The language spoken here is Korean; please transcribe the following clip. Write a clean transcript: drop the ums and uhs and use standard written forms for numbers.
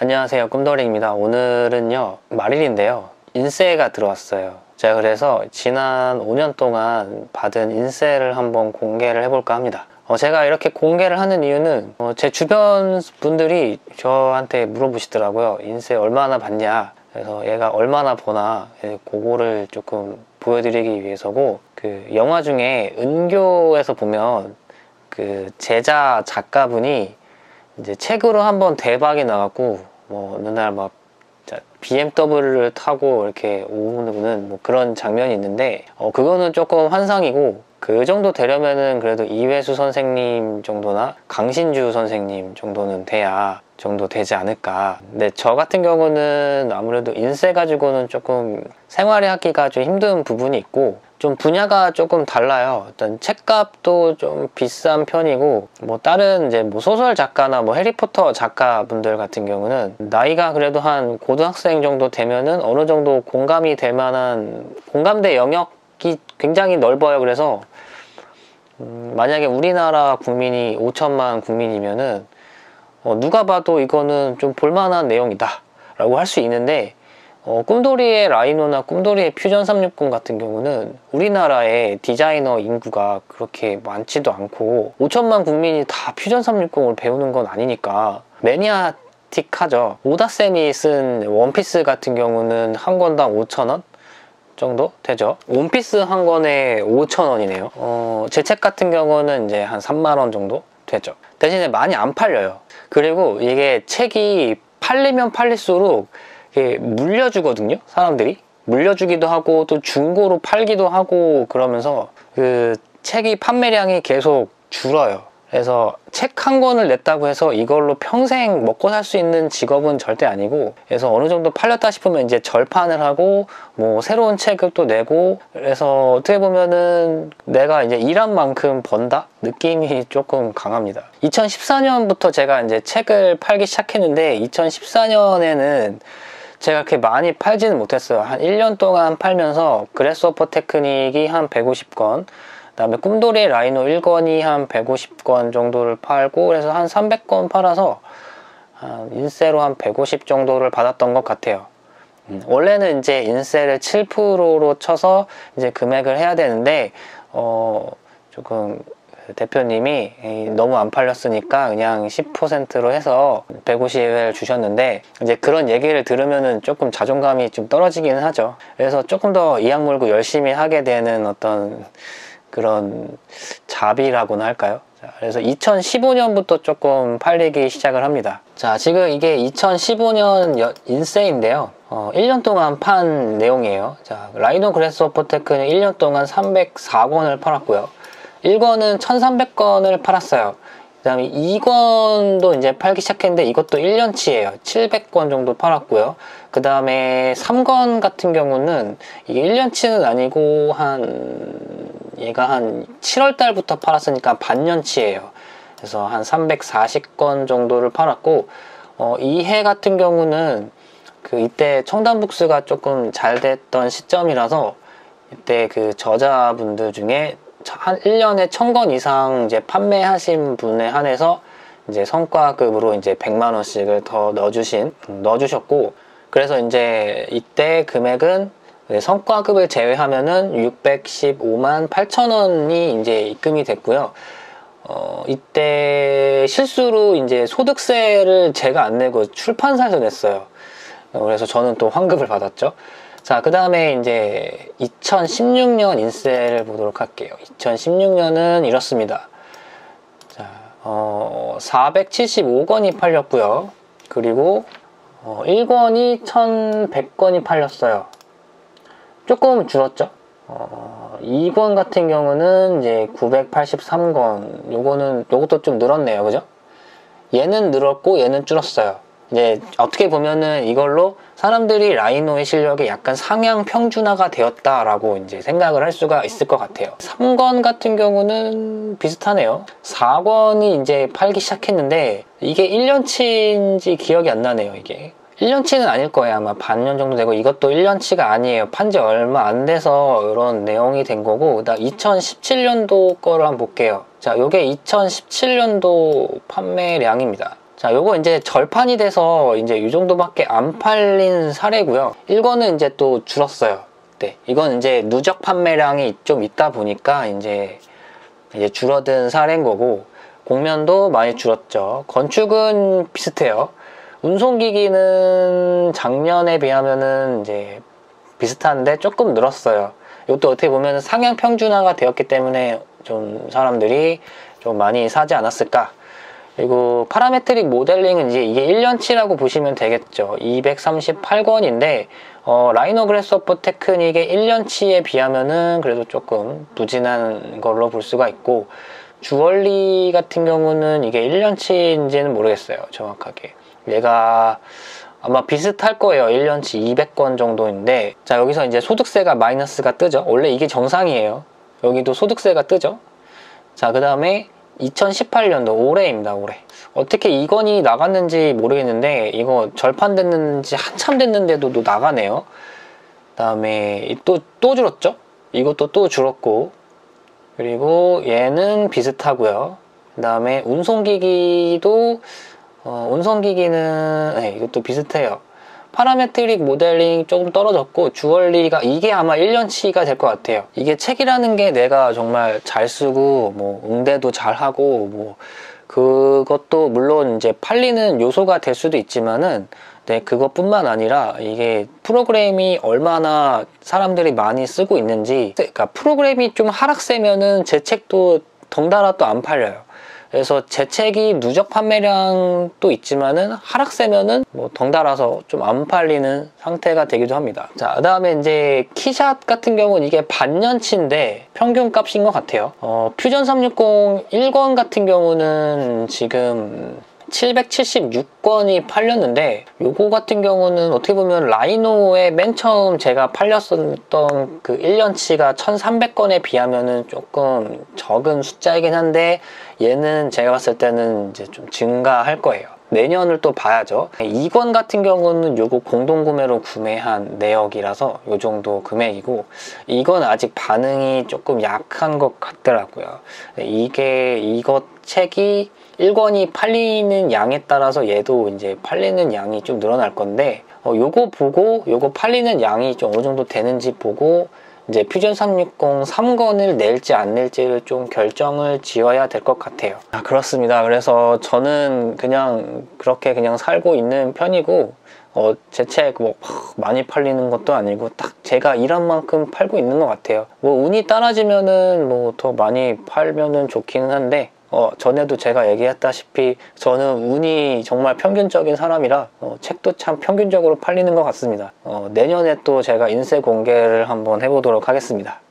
안녕하세요, 꿈돌이입니다. 오늘은요 말일인데요, 인세가 들어왔어요. 제가 그래서 지난 5년 동안 받은 인세를 한번 공개를 해볼까 합니다. 제가 이렇게 공개를 하는 이유는 제 주변 분들이 저한테 물어보시더라고요. 인세 얼마나 받냐, 그래서 얘가 얼마나 버나, 그거를 조금 보여드리기 위해서고, 그 영화 중에 은교에서 보면 그 제자 작가분이 이제 책으로 한번 대박이 나갖고 뭐 어느 날 막 BMW를 타고 이렇게 오는 뭐 그런 장면이 있는데, 그거는 조금 환상이고, 그 정도 되려면은 그래도 이회수 선생님 정도나 강신주 선생님 정도는 돼야 정도 되지 않을까. 근데 저 같은 경우는 아무래도 인세 가지고는 조금 생활에 하기가 좀 힘든 부분이 있고, 좀 분야가 조금 달라요. 일단 책값도 좀 비싼 편이고, 뭐 다른 이제 뭐 소설 작가나 뭐 해리포터 작가분들 같은 경우는 나이가 그래도 한 고등학생 정도 되면은 어느 정도 공감이 될 만한 공감대 영역이 굉장히 넓어요. 그래서 만약에 우리나라 국민이 5천만 국민이면은 누가 봐도 이거는 좀 볼만한 내용이다 라고 할 수 있는데, 꿈돌이의 라이노나 꿈돌이의 퓨전 360 같은 경우는 우리나라의 디자이너 인구가 그렇게 많지도 않고 5천만 국민이 다 퓨전 360을 배우는 건 아니니까 매니아틱하죠. 오다쌤이 쓴 원피스 같은 경우는 한 권당 5,000원 정도 되죠. 원피스 한 권에 5,000원이네요. 제 책 같은 경우는 이제 한 3만원 정도 되죠. 대신에 많이 안 팔려요. 그리고 이게 책이 팔리면 팔릴수록 물려주거든요. 사람들이 물려주기도 하고 또 중고로 팔기도 하고, 그러면서 그 책이 판매량이 계속 줄어요. 그래서 책 한 권을 냈다고 해서 이걸로 평생 먹고 살 수 있는 직업은 절대 아니고, 그래서 어느 정도 팔렸다 싶으면 이제 절판을 하고 뭐 새로운 책을 또 내고, 그래서 어떻게 보면은 내가 이제 일한 만큼 번다 느낌이 조금 강합니다. 2014년부터 제가 이제 책을 팔기 시작했는데, 2014년에는 제가 그렇게 많이 팔지는 못했어요. 한 1년 동안 팔면서 그래스호퍼 테크닉이 한 150권, 그 다음에 꿈돌이의 라이노 1권이 한 150권 정도를 팔고, 그래서 한 300권 팔아서 인세로 한 150 정도를 받았던 것 같아요. 원래는 이제 인세를 7%로 쳐서 이제 금액을 해야 되는데, 조금 대표님이 너무 안 팔렸으니까 그냥 10%로 해서 150을 주셨는데, 이제 그런 얘기를 들으면은 조금 자존감이 좀 떨어지기는 하죠. 그래서 조금 더 이악 물고 열심히 하게 되는 어떤 그런 자비라고나 할까요? 그래서 2015년부터 조금 팔리기 시작을 합니다. 자, 지금 이게 2015년 인세인데요. 1년 동안 판 내용이에요. 자, 라이노 그래스호퍼 테크는 1년 동안 304권을 팔았고요. 1권은 1300권을 팔았어요. 그 다음에 2권도 이제 팔기 시작했는데, 이것도 1년치예요. 700권 정도 팔았고요. 그 다음에 3권 같은 경우는 이게 1년치는 아니고 얘가 한 7월 달부터 팔았으니까 반년치예요. 그래서 한 340권 정도를 팔았고, 이 해 같은 경우는 이때 청담북스가 조금 잘 됐던 시점이라서, 이때 그 저자분들 중에 한 1년에 1000권 이상 이제 판매하신 분에 한해서 이제 성과급으로 이제 100만원씩을 더 넣어주셨고, 그래서 이제 이때 금액은 성과급을 제외하면은 615만 8천원이 이제 입금이 됐고요. 이때 실수로 이제 소득세를 제가 안 내고 출판사에서 냈어요. 그래서 저는 또 환급을 받았죠. 자, 그 다음에 이제 2016년 인세를 보도록 할게요. 2016년은 이렇습니다. 자, 475권이 팔렸고요. 그리고 1권이 1100권이 팔렸어요. 조금 줄었죠. 2권 같은 경우는 이제 983권. 요것도 좀 늘었네요. 그죠? 얘는 늘었고 얘는 줄었어요. 이제 어떻게 보면은 이걸로 사람들이 라이노의 실력이 약간 상향 평준화가 되었다라고 이제 생각을 할 수가 있을 것 같아요. 3권 같은 경우는 비슷하네요. 4권이 이제 팔기 시작했는데, 이게 1년치인지 기억이 안 나네요. 이게 1년치는 아닐 거예요. 아마 반년 정도 되고, 이것도 1년치가 아니에요. 판지 얼마 안 돼서 이런 내용이 된 거고, 나 2017년도 거를 한번 볼게요. 자, 요게 2017년도 판매량입니다. 자, 요거 이제 절판이 돼서 이제 이 정도밖에 안 팔린 사례고요. 1권은 이제 또 줄었어요. 네, 이건 이제 누적 판매량이 좀 있다 보니까 이제 줄어든 사례인 거고, 공면도 많이 줄었죠. 건축은 비슷해요. 운송기기는 작년에 비하면은 이제 비슷한데 조금 늘었어요. 이것도 어떻게 보면 상향 평준화가 되었기 때문에 좀 사람들이 좀 많이 사지 않았을까. 그리고 파라메트릭 모델링은 이제 이게 1년치라고 보시면 되겠죠. 238권인데 라이너 그래스호퍼 테크닉의 1년치에 비하면은 그래도 조금 부진한 걸로 볼 수가 있고, 주얼리 같은 경우는 이게 1년치인지는 모르겠어요, 정확하게. 얘가 아마 비슷할 거예요. 1년치 200권 정도인데, 자, 여기서 이제 소득세가 마이너스가 뜨죠. 원래 이게 정상이에요. 여기도 소득세가 뜨죠. 자, 그 다음에 2018년도 올해입니다. 올해 어떻게 이건이 나갔는지 모르겠는데 이거 절판됐는지 한참 됐는데도 나가네요. 그 다음에 또 줄었죠. 이것도 또 줄었고, 그리고 얘는 비슷하고요. 그 다음에 운송기기도 운송기기는 네, 이것도 비슷해요. 파라메트릭 모델링 조금 떨어졌고, 주얼리가 이게 아마 1년치가 될 것 같아요. 이게 책이라는 게 내가 정말 잘 쓰고 뭐 응대도 잘하고 뭐 그것도 물론 이제 팔리는 요소가 될 수도 있지만은, 네, 그것뿐만 아니라 이게 프로그램이 얼마나 사람들이 많이 쓰고 있는지, 그러니까 프로그램이 좀 하락세면은 제 책도 덩달아 또 안 팔려요. 그래서 제 책이 누적 판매량도 있지만은 하락세면은 뭐 덩달아서 좀 안 팔리는 상태가 되기도 합니다. 자, 그 다음에 이제 키샷 같은 경우는 이게 반년치인데 평균 값인 것 같아요. 퓨전 360 1권 같은 경우는 지금 776권이 팔렸는데, 요거 같은 경우는 어떻게 보면 라이노에 맨 처음 제가 팔렸었던 그 1년치가 1300권에 비하면은 조금 적은 숫자이긴 한데, 얘는 제가 봤을 때는 이제 좀 증가할 거예요. 내년을 또 봐야죠. 2권 같은 경우는 요거 공동구매로 구매한 내역이라서 요 정도 금액이고, 이건 아직 반응이 조금 약한 것 같더라고요. 이것 책이 1권이 팔리는 양에 따라서 얘도 이제 팔리는 양이 좀 늘어날 건데, 요거 보고 요거 팔리는 양이 좀 어느 정도 되는지 보고 이제 퓨전 360 3권을 낼지 안 낼지를 좀 결정을 지어야 될 것 같아요. 그렇습니다. 그래서 저는 그냥 그렇게 그냥 살고 있는 편이고, 제 책 뭐 많이 팔리는 것도 아니고 딱 제가 일한 만큼 팔고 있는 것 같아요. 뭐 운이 따라지면은 뭐 더 많이 팔면은 좋기는 한데, 전에도 제가 얘기했다시피 저는 운이 정말 평균적인 사람이라 책도 참 평균적으로 팔리는 것 같습니다. 내년에 또 제가 인쇄 공개를 한번 해보도록 하겠습니다.